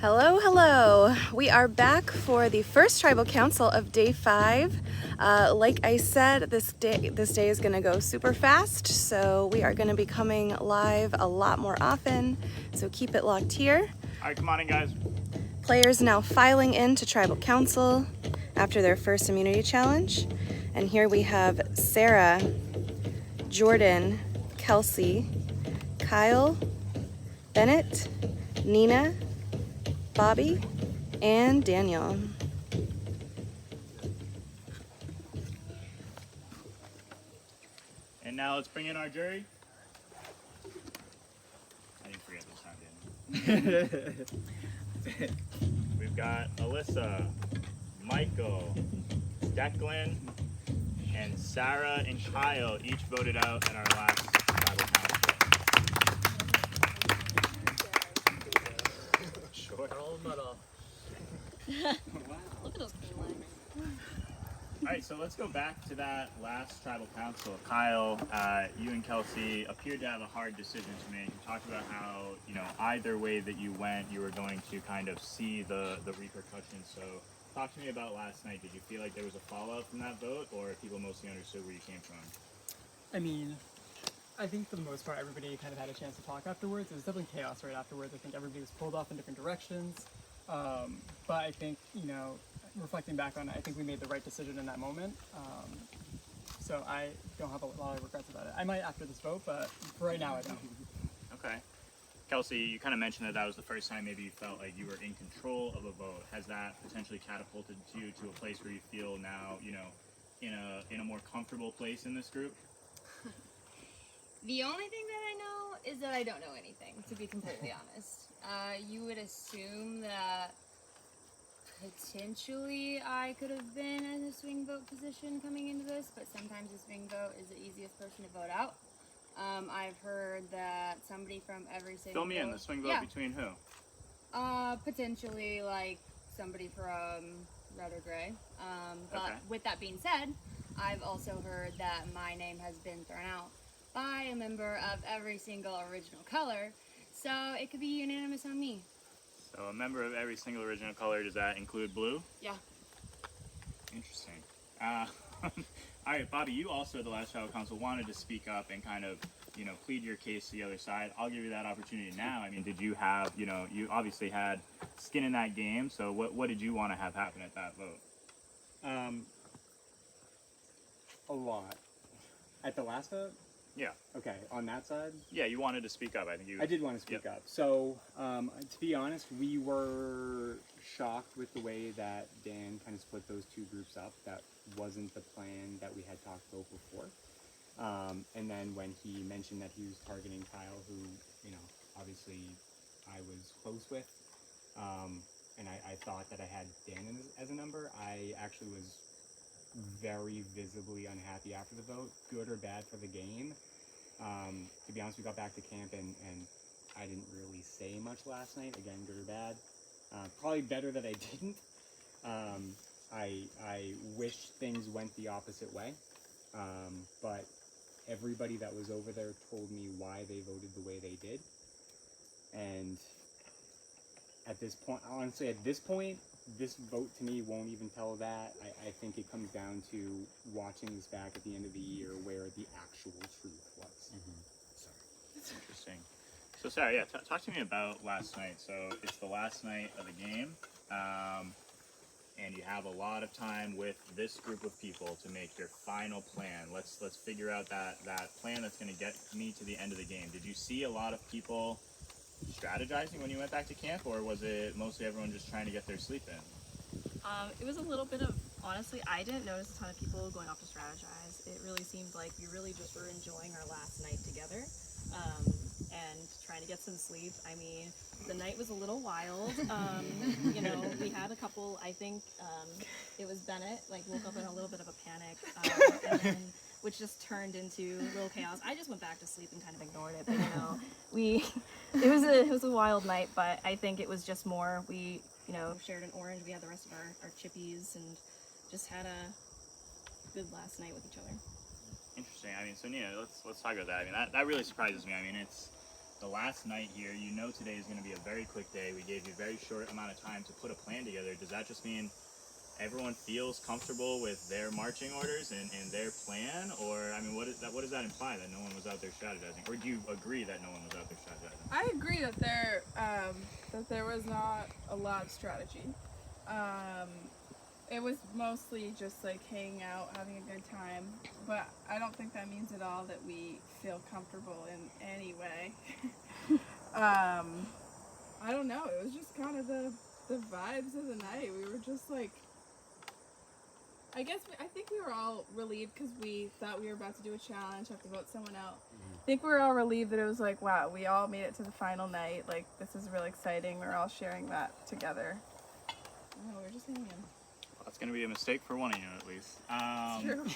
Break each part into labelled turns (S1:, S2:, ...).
S1: Hello, hello. We are back for the first tribal council of day 5. Like I said, this day is going to go super fast, so we are going to be coming live a lot more often. So keep it locked here.
S2: All right, come on in, guys.
S1: Players now filing into tribal council after their first immunity challenge, and here we have Sarah, Jordan, Kelsey, Kyle, Bennett, Nina, Bobby, and Daniel.
S2: And now let's bring in our jury. I didn't forget this time, Daniel. We've got Alyssa, Michael, Declan, and Sarah and Kyle each voted out in our last tribal council. Sure.
S3: Look at those clean legs.
S2: All right, so let's go back to that last tribal council. Kyle, you and Kelsey appeared to have a hard decision to make. You talked about how, either way that you went, you were going to kind of see the repercussions. So talk to me about last night. Did you feel like there was a fallout from that vote, or people mostly understood where you came from?
S4: I mean, I think for the most part, everybody kind of had a chance to talk afterwards. It was definitely chaos right afterwards. I think everybody was pulled off in different directions. But I think, reflecting back on it, I think we made the right decision in that moment. So I don't have a lot of regrets about it. I might after this vote, but for right now, I don't.
S2: Okay. Kelsey, you kind of mentioned that was the first time maybe you felt like you were in control of a vote. Has that potentially catapulted you to a place where you feel now, in a more comfortable place in this group?
S3: The only thing that I know is that I don't know anything, to be completely honest. You would assume that potentially I could have been in a swing vote position coming into this, but sometimes a swing vote is the easiest person to vote out. I've heard that somebody from every single
S2: Fill me in, the swing vote between who?
S3: Potentially like somebody from Red or Gray. But
S2: Okay.
S3: with that being said, I've also heard that my name has been thrown out by a member of every single original color, so it could be unanimous on me.
S2: So a member of every single original color, does that include blue?
S3: Yeah.
S2: Interesting. All right, Bobby, you also at the last tribal council wanted to speak up and kind of, plead your case to the other side. I'll give you that opportunity now. I mean, did you have, you obviously had skin in that game, so what did you want to have happen at that vote?
S4: A lot. At the last vote?
S2: Yeah.
S4: Okay, on that side?
S2: Yeah, you wanted to speak up. I think you.
S4: I did want to speak up. So, to be honest, we were shocked with the way that Dan kind of split those two groups up. That wasn't the plan that we had talked about before. And then when he mentioned that he was targeting Kyle, who, obviously I was close with, and I thought that I had Dan as a number, I actually was very visibly unhappy after the vote, good or bad for the game. To be honest, we got back to camp and I didn't really say much last night. Again, good or bad. Probably better that I didn't. I wish things went the opposite way. But everybody that was over there told me why they voted the way they did. And at this point, honestly, this vote to me won't even tell that. I think it comes down to watching this back at the end of the year where the actual truth was. So.
S2: That's interesting. So, Sarah, yeah, talk to me about last night. So, it's the last night of the game, and you have a lot of time with this group of people to make your final plan. Let's figure out that plan that's going to get me to the end of the game. Did you see a lot of people strategizing when you went back to camp, or was it mostly everyone just trying to get their sleep in?
S5: It was a little bit of, honestly, I didn't notice a ton of people going off to strategize. It really seemed like we really just were enjoying our last night together and trying to get some sleep. I mean, the night was a little wild. We had a couple, I think it was Bennett, woke up in a little bit of a panic, and then, which just turned into a little chaos. I just went back to sleep and kind of ignored it, but it was a wild night, but I think it was just more, we shared an orange, we had the rest of our chippies, and just had a good last night with each other.
S2: Interesting. I mean, so Nina, let's talk about that. I mean, that really surprises me. I mean, it's the last night here. You know today is going to be a very quick day. We gave you a very short amount of time to put a plan together. Does that just mean everyone feels comfortable with their marching orders and their plan? Or, I mean, what does that imply, that no one was out there strategizing? Or do you agree that no one was out there strategizing?
S6: I agree that there was not a lot of strategy. It was mostly just like hanging out, having a good time, but I don't think that means at all that we feel comfortable in any way. I don't know, it was just kind of the vibes of the night. We were just like, I think we were all relieved because we thought we were about to do a challenge, have to vote someone out. I think we were all relieved that it was like, wow, we all made it to the final night. Like, this is really exciting. We're all sharing that together. No, we're just hanging in.
S2: Well, that's going to be a mistake for one of you, at least.
S6: True.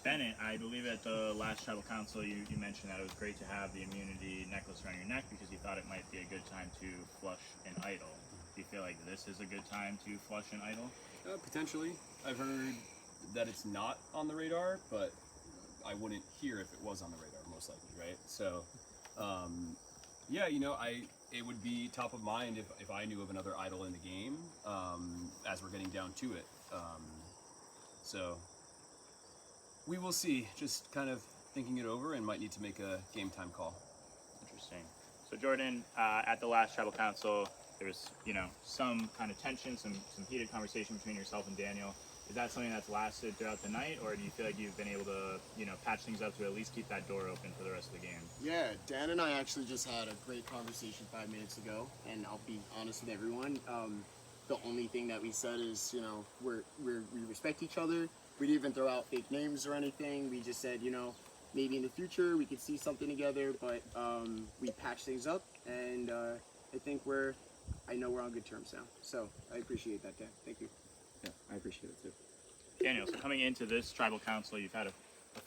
S2: Bennett, I believe at the last tribal council you mentioned that it was great to have the immunity necklace around your neck because you thought it might be a good time to flush an idol. Do you feel like this is a good time to flush an idol?
S7: Potentially. I've heard that it's not on the radar, but I wouldn't hear if it was on the radar, most likely, right? So, yeah, you know, it would be top of mind if I knew of another idol in the game, as we're getting down to it. So, we will see. Just kind of thinking it over and might need to make a game time call.
S2: Interesting. So Jordan, at the last tribal council, there was, you know, some kind of tension, some heated conversation between yourself and Daniel. Is that something that's lasted throughout the night, or do you feel like you've been able to, you know, patch things up to at least keep that door open for the rest of the game?
S8: Yeah, Dan and I actually just had a great conversation 5 minutes ago, and I'll be honest with everyone. The only thing that we said is, you know, we respect each other. We didn't even throw out fake names or anything. We just said, you know, maybe in the future we could see something together, but we patched things up, and I know we're on good terms now. So I appreciate that, Dan. Thank you.
S7: Yeah, I appreciate it too.
S2: Daniel, so coming into this tribal council, you've had a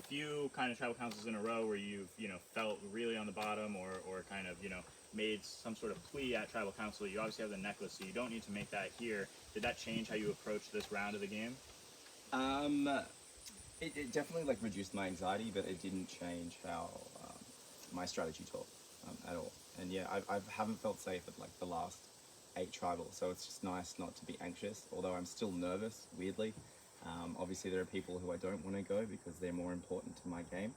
S2: few kind of tribal councils in a row where you've, you know, felt really on the bottom or kind of, you know, made some sort of plea at tribal council. You obviously have the necklace, so you don't need to make that here. Did that change how you approach this round of the game?
S9: It definitely like reduced my anxiety, but it didn't change how my strategy talk at all. And yeah, I haven't felt safe at like the last 8 tribals, so it's just nice not to be anxious, although I'm still nervous, weirdly. Obviously there are people who I don't want to go because they're more important to my game.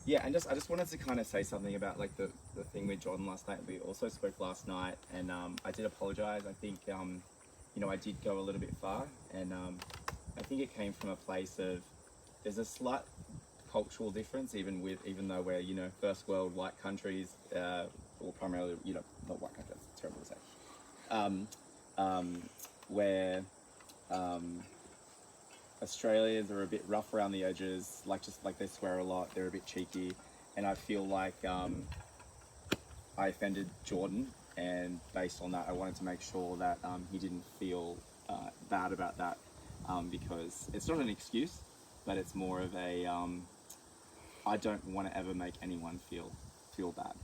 S9: Yeah, and I just wanted to kind of say something about like the thing with Jordan last night. We also spoke last night, and I did apologize. I think, you know, I did go a little bit far, and I think it came from a place of, there's a slight cultural difference, even though we're, you know, first world white countries, or primarily, you know, not white countries, it's terrible to say, where Australians are a bit rough around the edges, just like they swear a lot, they're a bit cheeky, and I feel like I offended Jordan, and based on that I wanted to make sure that he didn't feel bad about that, because it's not an excuse, but it's more of a I don't want to ever make anyone feel bad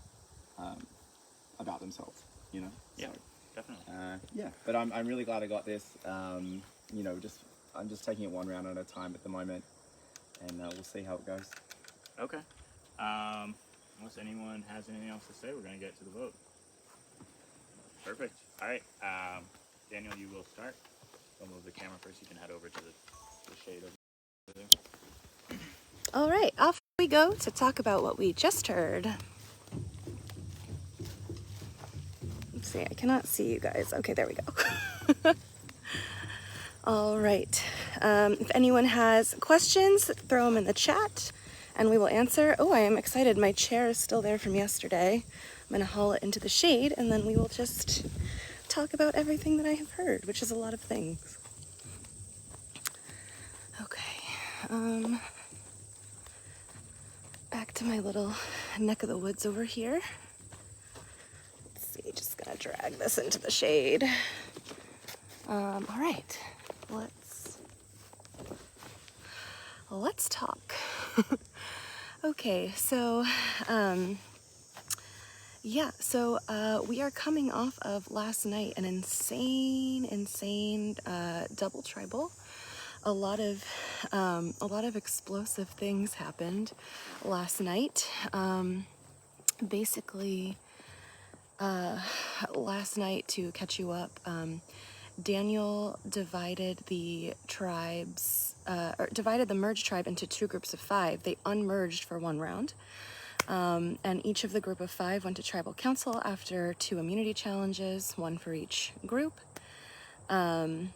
S9: about themselves, you know?
S2: Yeah,
S9: so,
S2: definitely.
S9: Yeah, but I'm really glad I got this. You know, I'm just taking it one round at a time at the moment, and we'll see how it goes.
S2: Okay. Unless anyone has anything else to say, we're going to get to the vote. Perfect. All right. Daniel, you will start. I'll move the camera first. You can head over to the shade over there.
S1: All right, off we go to talk about what we just heard. Let's see, I cannot see you guys. Okay, there we go. All right. If anyone has questions, throw them in the chat and we will answer. Oh, I am excited. My chair is still there from yesterday. I'm going to haul it into the shade and then we will just talk about everything that I have heard, which is a lot of things. Okay. Back to my little neck of the woods over here. Let's see, just gonna drag this into the shade. All right, let's talk. Okay, so yeah, so we are coming off of last night, an insane double tribal. a lot of explosive things happened last night. Basically, last night, to catch you up, Daniel divided the tribes, or divided the merged tribe into 2 groups of 5. They unmerged for 1 round. And each of the group of 5 went to tribal council after 2 immunity challenges, 1 for each group. And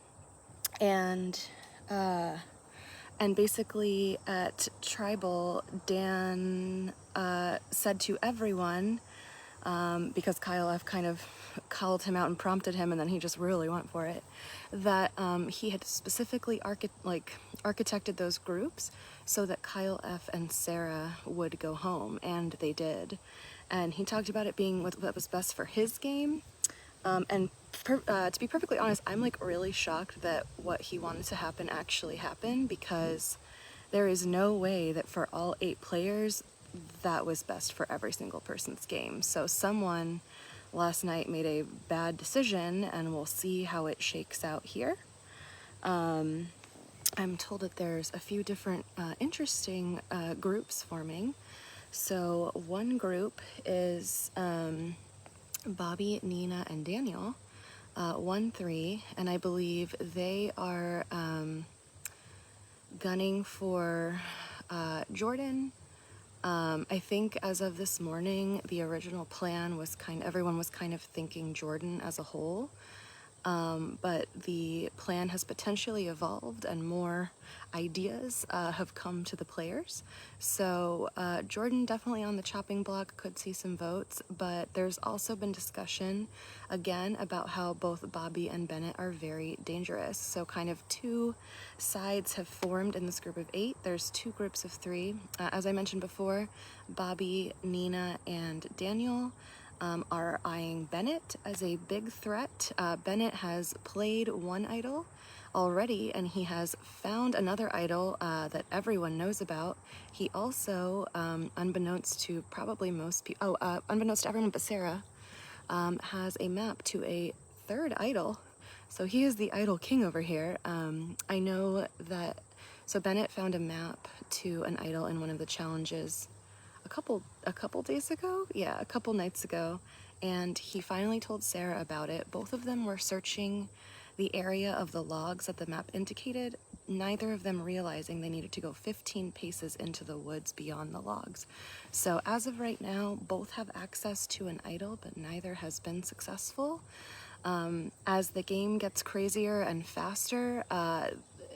S1: basically at tribal, Dan said to everyone, because Kyle F kind of called him out and prompted him, and then he just really went for it, that he had specifically architected those groups so that Kyle F and Sarah would go home, and they did. And he talked about it being what was best for his game. To be perfectly honest, I'm like really shocked that what he wanted to happen actually happened, because there is no way that for all 8 players that was best for every single person's game. So someone last night made a bad decision, and we'll see how it shakes out here. I'm told that there's a few different interesting groups forming. So one group is Bobby, Nina, and Daniel, 1-3, and I believe they are gunning for Jordan. I think as of this morning, the original plan was everyone was kind of thinking Jordan as a whole, but the plan has potentially evolved and more ideas have come to the players. So Jordan definitely on the chopping block, could see some votes, but there's also been discussion again about how both Bobby and Bennett are very dangerous. So kind of 2 sides have formed in this group of 8. There's 2 groups of 3. As I mentioned before, Bobby, Nina, and Daniel are eyeing Bennett as a big threat. Bennett has played 1 idol already, and he has found another idol that everyone knows about. He also, unbeknownst to probably most people, unbeknownst to everyone but Sarah, has a map to a 3rd idol. So he is the idol king over here. I know that, so Bennett found a map to an idol in one of the challenges a couple days ago? Yeah, a couple nights ago. And he finally told Sarah about it. Both of them were searching the area of the logs that the map indicated, neither of them realizing they needed to go 15 paces into the woods beyond the logs. So as of right now, both have access to an idol, but neither has been successful. As the game gets crazier and faster,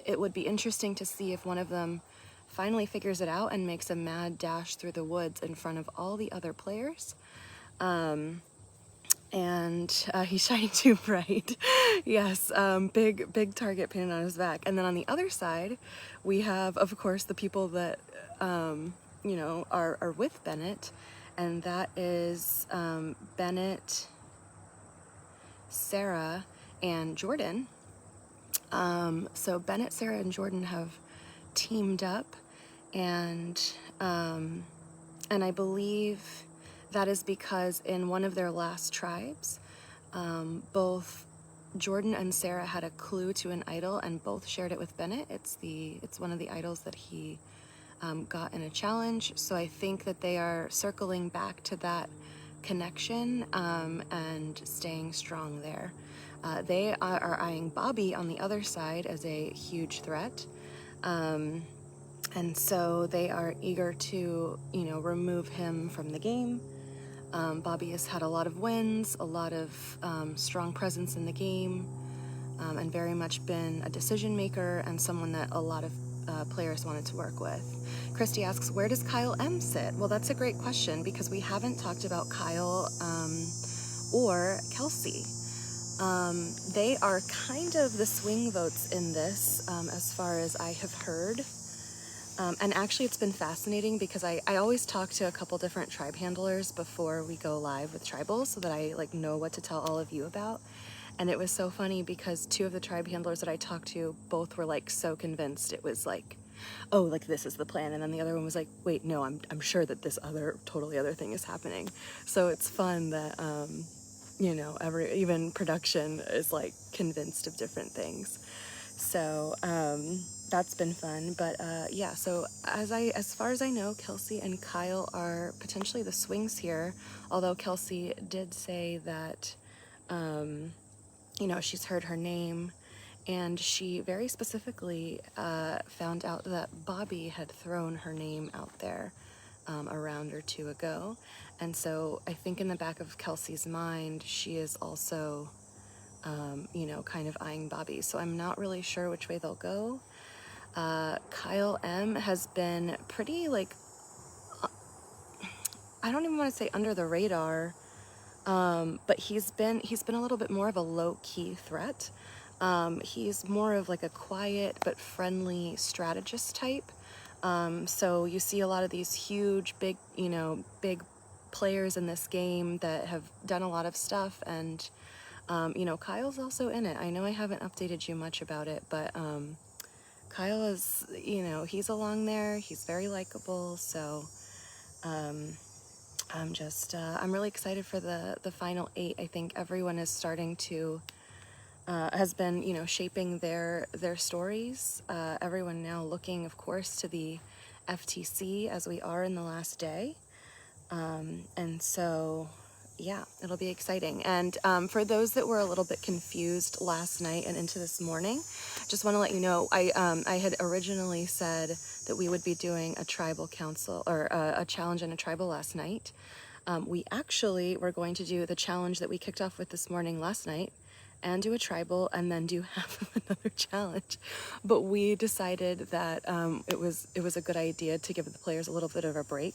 S1: it would be interesting to see if one of them finally figures it out and makes a mad dash through the woods in front of all the other players. And he's shining too bright. Yes, big target painted on his back. And then on the other side, we have, of course, the people that, are with Bennett. And that is Bennett, Sarah, and Jordan. So Bennett, Sarah, and Jordan have teamed up, and I believe that is because in one of their last tribes, both Jordan and Sarah had a clue to an idol, and both shared it with Bennett. It's one of the idols that he got in a challenge. So I think that they are circling back to that connection and staying strong there. They are eyeing Bobby on the other side as a huge threat. And so they are eager to, remove him from the game. Bobby has had a lot of wins, a lot of strong presence in the game, and very much been a decision maker and someone that a lot of players wanted to work with. Christy asks, where does Kyle M sit? Well, that's a great question, because we haven't talked about Kyle or Kelsey. They are kind of the swing votes in this, as far as I have heard. And actually it's been fascinating because I always talk to a couple different tribe handlers before we go live with tribals so that I know what to tell all of you about. And it was so funny because 2 of the tribe handlers that I talked to, both were so convinced it was oh, this is the plan. And then the other one was like, wait, no, I'm sure that this totally other thing is happening. So it's fun that, even production is convinced of different things. So, that's been fun. But yeah, so as far as I know, Kelsey and Kyle are potentially the swings here. Although Kelsey did say that, you know, she's heard her name, and she very specifically found out that Bobby had thrown her name out there a round or two ago. And so I think in the back of Kelsey's mind, she is also, you know, kind of eyeing Bobby. So I'm not really sure which way they'll go. Kyle M has been pretty, like, I don't even want to say under the radar, but he's been a little bit more of a low-key threat. He's more of like a quiet but friendly strategist type. So you see a lot of these huge, big, you know, big players in this game that have done a lot of stuff, and you know, Kyle's also in it. I know I haven't updated you much about it, but Kyle is, you know, he's along there. He's very likable, so I'm really excited for the final 8. I think everyone is starting to has been, you know, shaping their stories. Everyone now looking, of course, to the FTC as we are in the last day. And so, yeah, it'll be exciting. And for those that were a little bit confused last night and into this morning, just want to let you know, I had originally said that we would be doing a tribal council or a challenge and a tribal last night. We actually were going to do the challenge that we kicked off with this morning last night, and do a tribal, and then do half of another challenge. But we decided that it was a good idea to give the players a little bit of a break.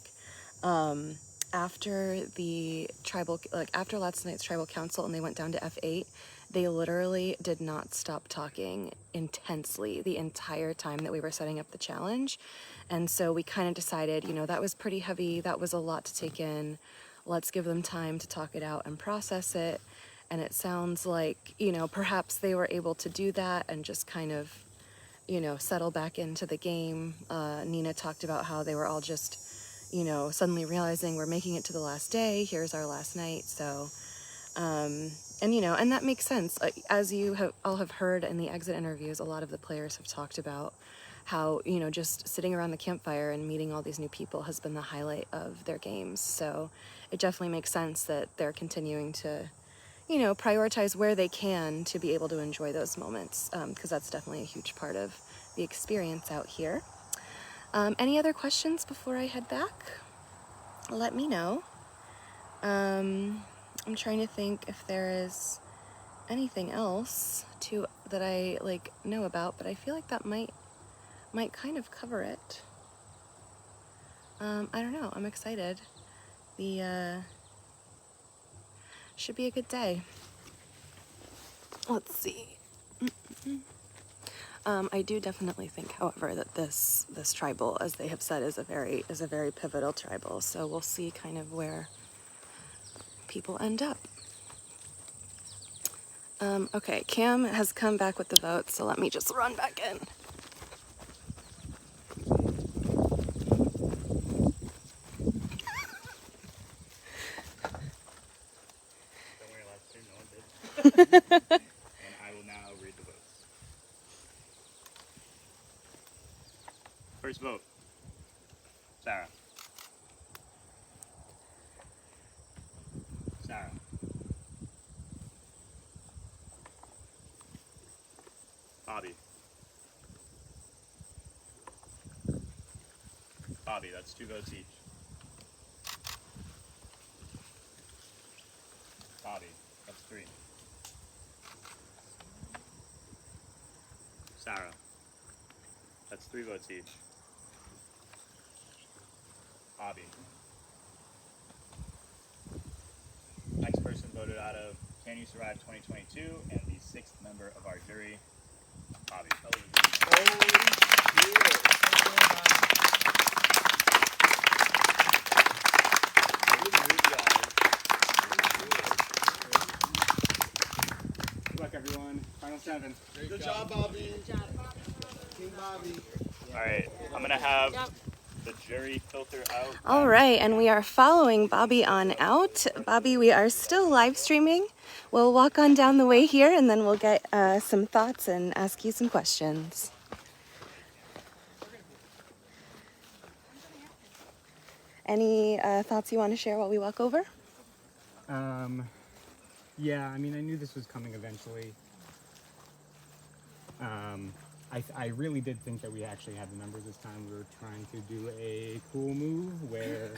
S1: After the tribal, like after last night's tribal council and they went down to F8, they literally did not stop talking intensely the entire time that we were setting up the challenge. And so we kind of decided, you know, that was pretty heavy. That was a lot to take in. Let's give them time to talk it out and process it. And it sounds like, you know, perhaps they were able to do that and just kind of, you know, settle back into the game. Nina talked about how they were all just, you know, suddenly realizing we're making it to the last day. Here's our last night. So, and, you know, and that makes sense. As you all have heard in the exit interviews, a lot of the players have talked about how, you know, just sitting around the campfire and meeting all these new people has been the highlight of their games. So it definitely makes sense that they're continuing to, you know, prioritize where they can to be able to enjoy those moments, because that's definitely a huge part of the experience out here. Any other questions before I head back? Let me know. I'm trying to think if there is anything else that I like know about, but I feel like that might kind of cover it. I don't know. I'm excited. The should be a good day. Let's see. I do definitely think, however, that this tribal, as they have said, is a very pivotal tribal. So we'll see kind of where people end up. Okay, Cam has come back with the votes, so let me just run back in.
S2: Don't worry, last year no one did. And I will now read the votes. First vote, Sarah. Sarah. Bobby. Bobby, that's 2 votes each. Bobby, that's 3. Sarah, that's 3 votes each. Bobby. Next person voted out of Can You Survive 2022 and the 6th member of our jury, Bobby.
S4: Good luck, everyone. Final 7.
S8: Good job, Bobby. King Bobby.
S2: All right, I'm gonna have the jury filter out.
S1: All right, and we are following Bobby on out. Bobby, we are still live streaming. We'll walk on down the way here, and then we'll get some thoughts and ask you some questions. Any thoughts you want to share while we walk over?
S4: Yeah, I mean, I knew this was coming eventually. I really did think that we actually had the numbers this time. We were trying to do a cool move where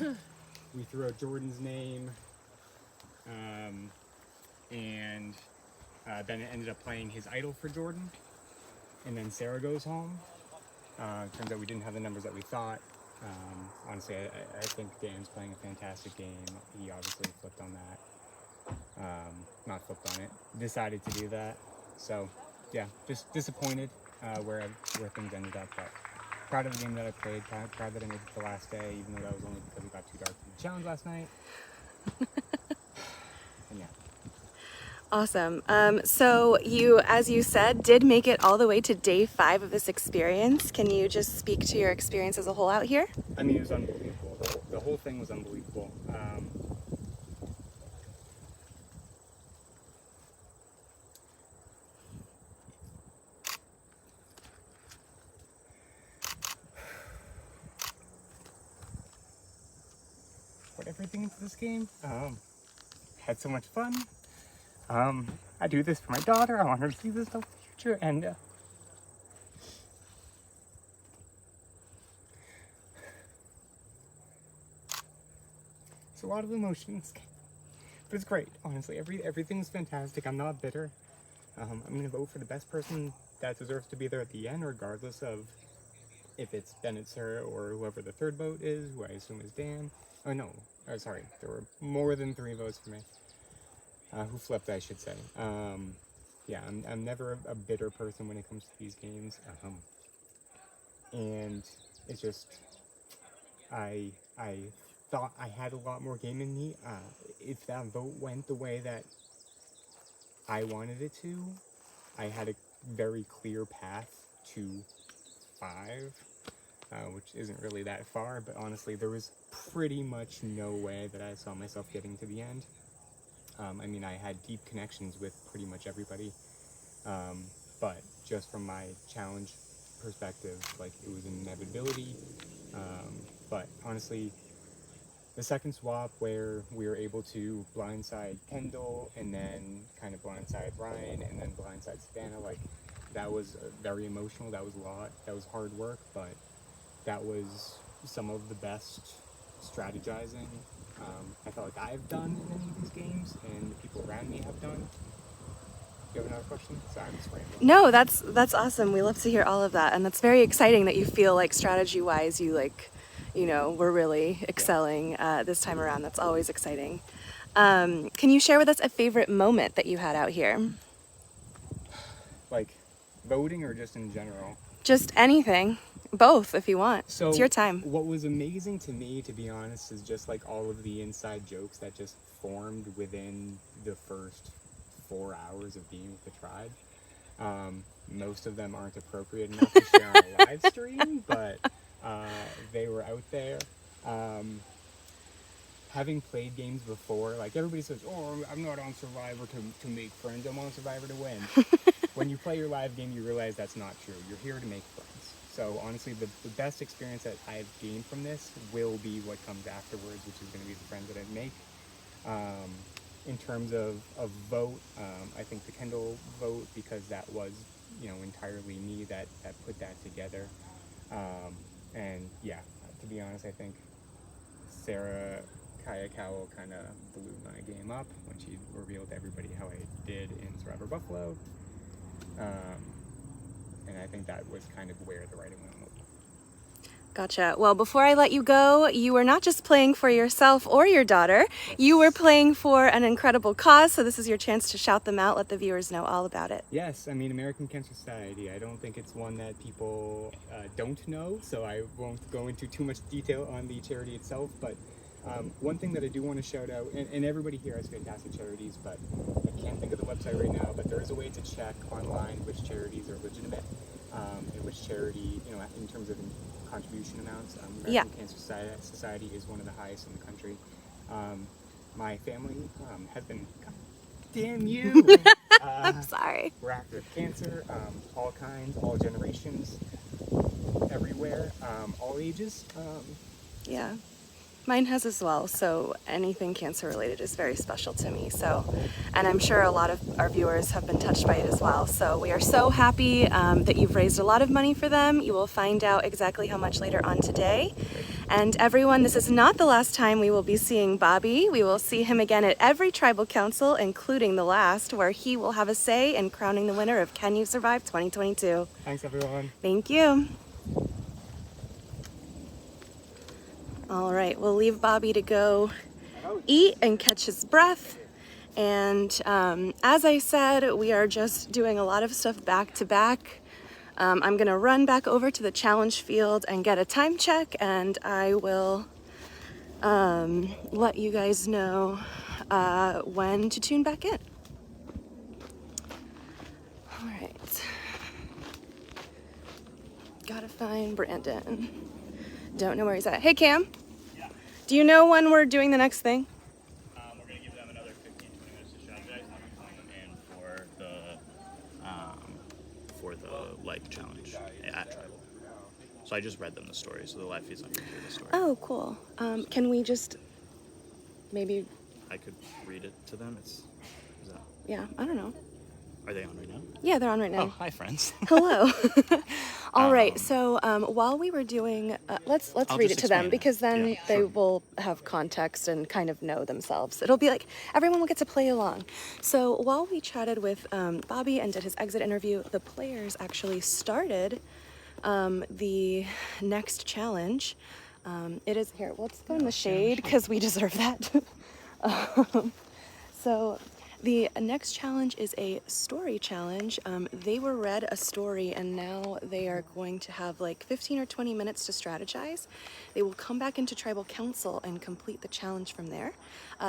S4: we threw out Jordan's name, and then it ended up playing his idol for Jordan, and then Sarah goes home. Turns out we didn't have the numbers that we thought. Honestly, I think Dan's playing a fantastic game. He obviously flipped on that. Not flipped on it. Decided to do that. So, yeah, just disappointed where things ended up. But proud of the game that I played. Proud that I made it the last day, even though that was only because it got too dark for the challenge last night. And yeah.
S1: Awesome. So you, as you said, did make it all the way to day 5 of this experience. Can you just speak to your experience as a whole out here?
S4: I mean, it was unbelievable. The whole thing was unbelievable. Put everything into this game. Had so much fun. I do this for my daughter. I want her to see this in the future, and it's a lot of emotions. But it's great, honestly. Everything's fantastic. I'm not bitter. I'm gonna vote for the best person that deserves to be there at the end, regardless of if it's Bennett, Sarah, or whoever the third vote is, who I assume is Dan. Oh no, sorry, there were more than 3 votes for me. Who flipped, I should say. Yeah, I'm never a bitter person when it comes to these games. And it's just, I thought I had a lot more game in me. If that vote went the way that I wanted it to, I had a very clear path to 5, which isn't really that far, but honestly, there was pretty much no way that I saw myself getting to the end. I mean, I had deep connections with pretty much everybody, but just from my challenge perspective, like, it was an inevitability. But honestly, the second swap where we were able to blindside Kendall and then kind of blindside Ryan and then blindside Savannah, like, that was very emotional. That was a lot. That was hard work, but that was some of the best strategizing I felt like I've done in any of these games, and the people around me have done. Do you have another question? Sorry, I'm just rambling.
S1: No, that's awesome. We love to hear all of that, and that's very exciting that you feel like strategy-wise you were really excelling this time around. That's always exciting. Can you share with us a favorite moment that you had out here?
S4: Like, voting or just in general?
S1: Just anything. Both, if you want.
S4: So
S1: it's your time.
S4: What was amazing to me, to be honest, is just like all of the inside jokes that just formed within the first 4 hours of being with the tribe. Most of them aren't appropriate enough to share on a live stream, but they were out there. Having played games before, like, everybody says, oh, I'm not on Survivor to make friends, I'm on Survivor to win. When you play your live game, you realize that's not true. You're here to make friends. So honestly, the best experience that I've gained from this will be what comes afterwards, which is going to be the friends that I make. In terms of vote, I think the Kendall vote, because that was, entirely me that put that together. And yeah, to be honest, I think Sarah Kaya Cowell kind of blew my game up when she revealed to everybody how I did in Survivor Buffalo. And I think that was kind of where the writing went on the wall.
S1: Gotcha. Well, before I let you go, you were not just playing for yourself or your daughter, you were playing for an incredible cause, so this is your chance to shout them out, let the viewers know all about it.
S4: Yes, I mean, American Cancer Society. I don't think it's one that people don't know, so I won't go into too much detail on the charity itself, but one thing that I do want to shout out, and everybody here has fantastic charities, but I can't think of the website right now, but there is a way to check online which charities are legitimate, and which charity, in terms of contribution amounts. American Cancer Society is one of the highest in the country. My family has been, God damn you!
S1: I'm sorry.
S4: We're active with cancer, all kinds, all generations, everywhere, all ages.
S1: Yeah. Mine has as well, so anything cancer related is very special to me. So, and I'm sure a lot of our viewers have been touched by it as well. So we are so happy that you've raised a lot of money for them. You will find out exactly how much later on today. And everyone, this is not the last time we will be seeing Bobby. We will see him again at every tribal council, including the last, where he will have a say in crowning the winner of Can You Survive 2022.
S4: Thanks, everyone.
S1: Thank you. All right, we'll leave Bobby to go eat and catch his breath. And as I said, we are just doing a lot of stuff back to back. I'm gonna run back over to the challenge field and get a time check, and I will let you guys know when to tune back in. All right. Gotta find Brandon. Don't know where he's at. Hey, Cam.
S2: Yeah.
S1: Do you know when we're doing the next thing?
S2: We're going to give them another 15-20 minutes to strategize. I'm calling them in for the like challenge at Tribal. So I just read them the story, so the live feed's not going to hear the story.
S1: Oh, cool. Can we just maybe,
S2: I could read it to them.
S1: yeah, I don't know.
S2: Are they on right now?
S1: Yeah, they're on right now.
S2: Oh, hi, friends.
S1: Hello. All right. So while we were doing, let's
S2: I'll
S1: read
S2: just
S1: it to them,
S2: explain it.
S1: because then
S2: Yeah,
S1: they
S2: sure.
S1: will have context and kind of know themselves. It'll be like everyone will get to play along. So while we chatted with Bobby and did his exit interview, the players actually started the next challenge. It is here. Let's go in the shade because we deserve that. So the next challenge is a story challenge. They were read a story, and now they are going to have like 15 or 20 minutes to strategize. They will come back into tribal council and complete the challenge from there.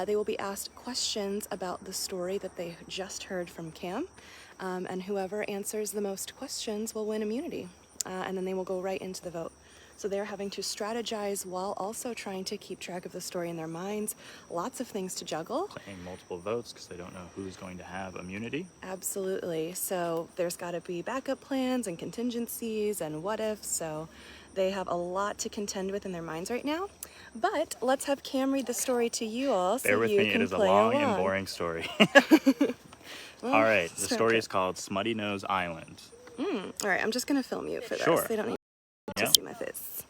S1: They will be asked questions about the story that they just heard from Cam, and whoever answers the most questions will win immunity, and then they will go right into the vote. So they're having to strategize while also trying to keep track of the story in their minds. Lots of things to juggle.
S2: Playing multiple votes because they don't know who's going to have immunity.
S1: Absolutely. So there's got to be backup plans and contingencies and what ifs. So they have a lot to contend with in their minds right now. But let's have Cam read the story to you all so
S2: Bear with
S1: you
S2: me,
S1: can
S2: it is a
S1: play
S2: long
S1: along.
S2: and boring story.
S1: Well,
S2: All right, the
S1: start
S2: story
S1: it.
S2: is called Smutty Nose Island.
S1: All right, I'm just going to film you for this.
S2: Sure.
S1: They don't need
S2: Yeah.
S1: to see my face.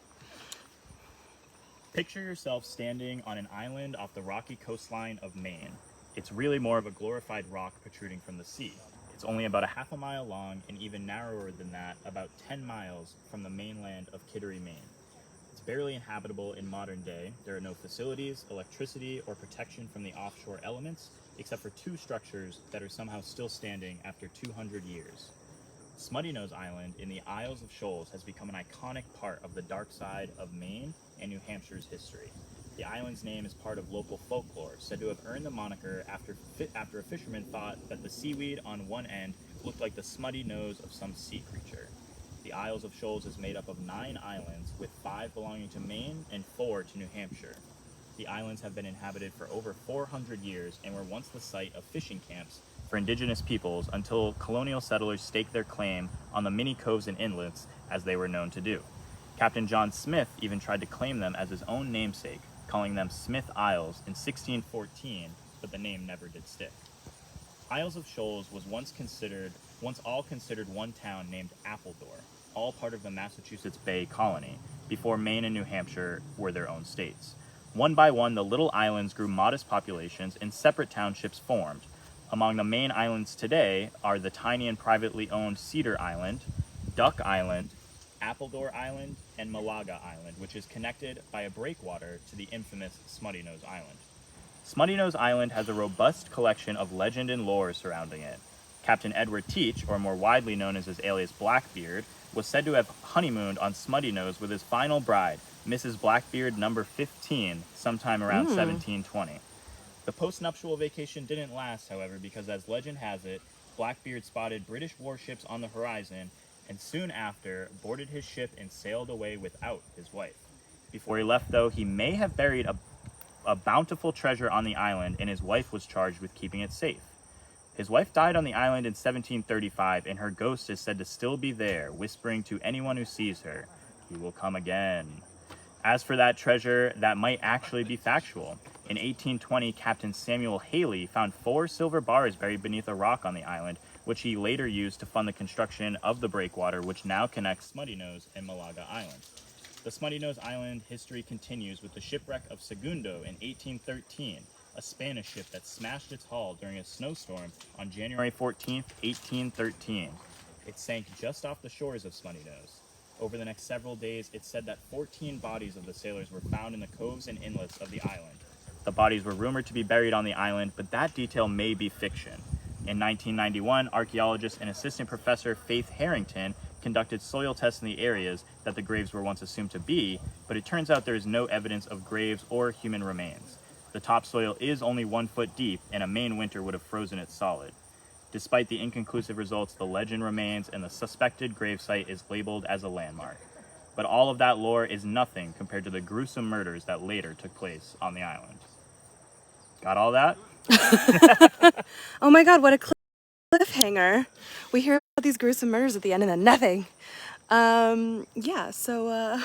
S2: Picture yourself standing on an island off the rocky coastline of Maine. It's really more of a glorified rock protruding from the sea. It's only about a half a mile long and even narrower than that, about 10 miles from the mainland of Kittery, Maine. It's barely inhabitable in modern day. There are no facilities, electricity, or protection from the offshore elements, except for two structures that are somehow still standing after 200 years. Smutty Nose Island in the Isles of Shoals has become an iconic part of the dark side of Maine and New Hampshire's history. The island's name is part of local folklore, said to have earned the moniker after a fisherman thought that the seaweed on one end looked like the smutty nose of some sea creature. The Isles of Shoals is made up of 9 islands, with 5 belonging to Maine and 4 to New Hampshire. The islands have been inhabited for over 400 years and were once the site of fishing camps for indigenous peoples until colonial settlers staked their claim on the many coves and inlets as they were known to do. Captain John Smith even tried to claim them as his own namesake, calling them Smith Isles in 1614, but the name never did stick. Isles of Shoals was once all considered one town named Appledore, all part of the Massachusetts Bay Colony, before Maine and New Hampshire were their own states. One by one, the little islands grew modest populations and separate townships formed. Among the main islands today are the tiny and privately owned Cedar Island, Duck Island, Appledore Island, and Malaga Island, which is connected by a breakwater to the infamous Smutty Nose Island. Smutty Nose Island has a robust collection of legend and lore surrounding it. Captain Edward Teach, or more widely known as his alias Blackbeard, was said to have honeymooned on Smutty Nose with his final bride, Mrs. Blackbeard number 15, sometime around 1720. The post-nuptial vacation didn't last, however, because as legend has it, Blackbeard spotted British warships on the horizon and soon after boarded his ship and sailed away without his wife. Before he left, though, he may have buried a bountiful treasure on the island, and his wife was charged with keeping it safe. His wife died on the island in 1735, and her ghost is said to still be there, whispering to anyone who sees her, "He will come again." As for that treasure, that might actually be factual. In 1820, Captain Samuel Haley found 4 silver bars buried beneath a rock on the island, which he later used to fund the construction of the breakwater, which now connects Smutty Nose and Malaga Island. The Smutty Nose Island history continues with the shipwreck of Segundo in 1813, a Spanish ship that smashed its hull during a snowstorm on January 14th, 1813. It sank just off the shores of Smutty Nose. Over the next several days, it's said that 14 bodies of the sailors were found in the coves and inlets of the island. The bodies were rumored to be buried on the island, but that detail may be fiction. In 1991, archaeologist and assistant professor Faith Harrington conducted soil tests in the areas that the graves were once assumed to be, but it turns out there is no evidence of graves or human remains. The topsoil is only 1 foot deep, and a Maine winter would have frozen it solid. Despite the inconclusive results, the legend remains, and the suspected gravesite is labeled as a landmark. But all of that lore is nothing compared to the gruesome murders that later took place on the island. Got all that?
S1: Oh my god, what a cliffhanger. We hear about these gruesome murders at the end and then nothing. Yeah, so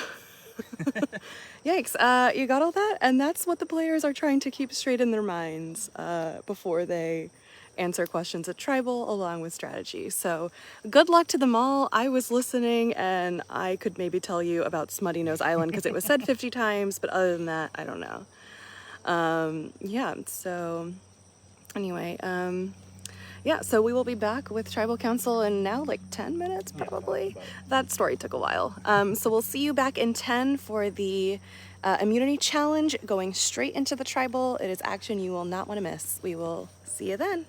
S1: yikes. You got all that? And that's what the players are trying to keep straight in their minds before they answer questions at Tribal along with strategy. So good luck to them all. I was listening and I could maybe tell you about Smutty Nose Island because it was said 50 times, but other than that, I don't know. Yeah, so anyway, yeah, so we will be back with Tribal Council in now like 10 minutes probably. That story took a while. So we'll see you back in 10 for the immunity challenge going straight into the Tribal. It is action you will not want to miss. We will see you then.